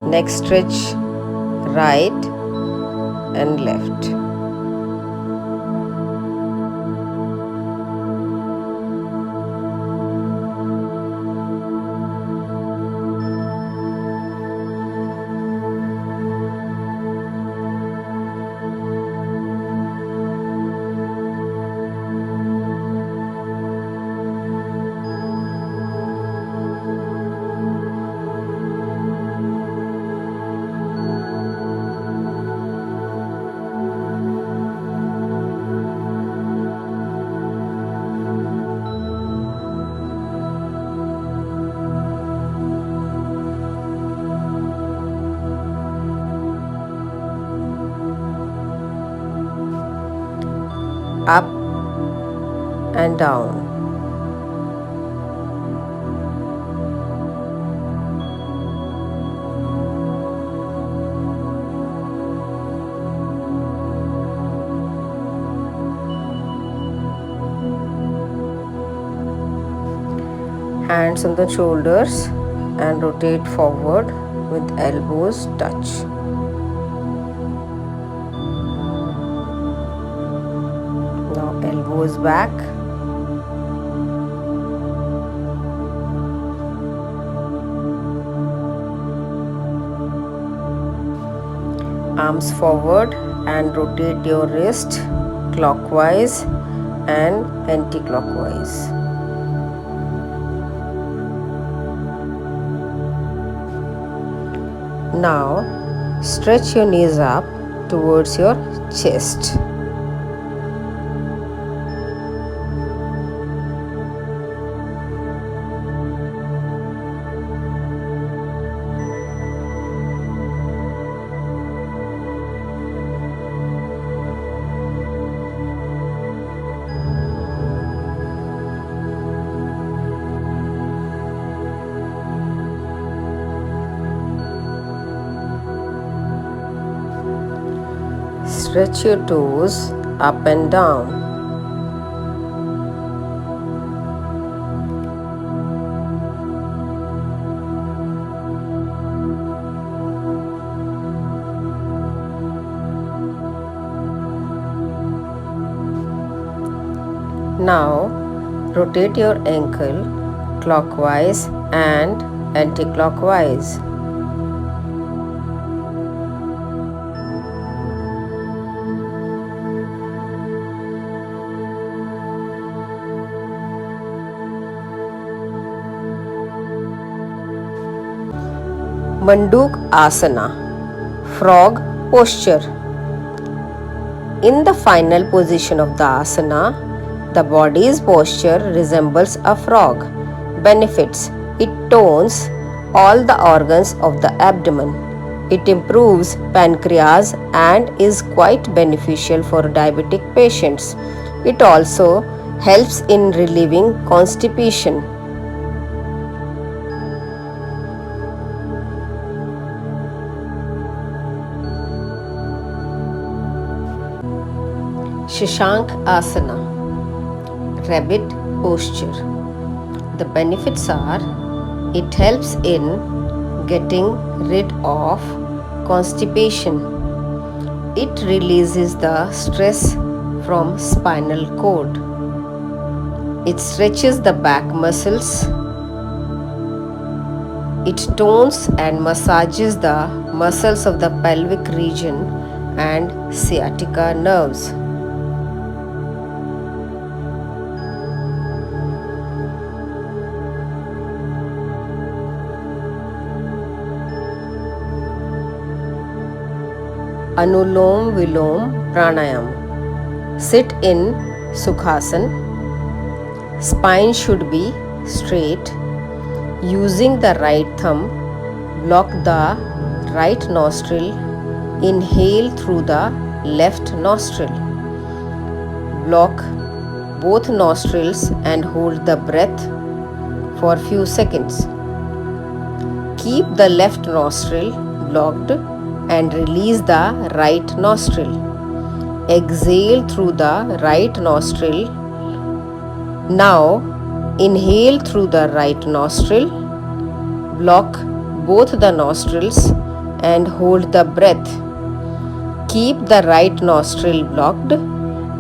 Next stretch right and left. Up and down. Hands on the shoulders and rotate forward with elbows touch. Now elbows back. Arms forward and rotate your wrist clockwise and anti-clockwise. Now stretch your knees up towards your chest. Stretch your toes up and down. Now rotate your ankle clockwise and anti-clockwise. Manduk Asana, frog posture. In the final position of the asana, the body's posture resembles a frog. Benefits: it tones all the organs of the abdomen. It improves pancreas and is quite beneficial for diabetic patients. It also helps in relieving constipation. Shashank Asana, rabbit posture. The benefits are: it helps in getting rid of constipation. It releases the stress from spinal cord. It stretches the back muscles. It tones and massages the muscles of the pelvic region and sciatica nerves. Anulom Vilom Pranayam. Sit in Sukhasan. Spine should be straight. Using the right thumb, block the right nostril. Inhale through the left nostril. Block both nostrils and hold the breath for few seconds. Keep the left nostril blocked and release the right nostril. Exhale through the right nostril. Now inhale through the right nostril. Block both the nostrils and hold the breath. Keep the right nostril blocked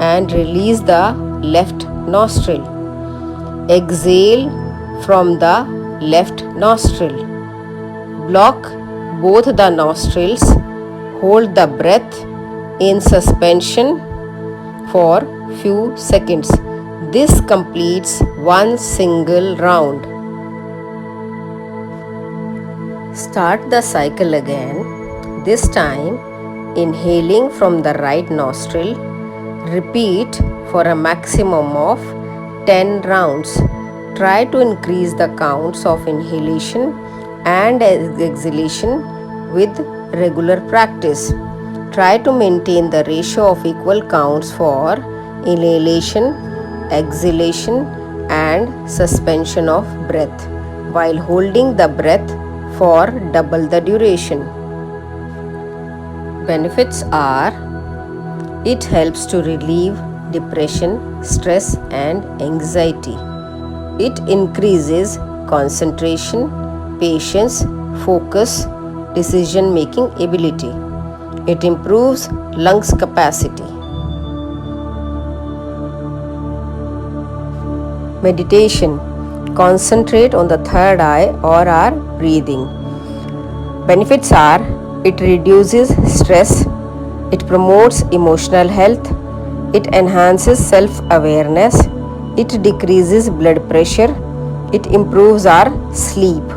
and release the left nostril. Exhale from the left nostril. Block both the nostrils. Hold the breath in suspension for few seconds. This completes one single round. Start the cycle again. This time, inhaling from the right nostril. Repeat for a maximum of 10 rounds. Try to increase the counts of inhalation and exhalation with regular practice. Try to maintain the ratio of equal counts for inhalation, exhalation, and suspension of breath while holding the breath for double the duration. Benefits are: it helps to relieve depression, stress, and anxiety. It increases concentration, patience, focus, decision-making ability. It improves lungs capacity. Meditation. Concentrate on the third eye or our breathing. Benefits are: it reduces stress, it promotes emotional health, it enhances self-awareness, it decreases blood pressure, it improves our sleep.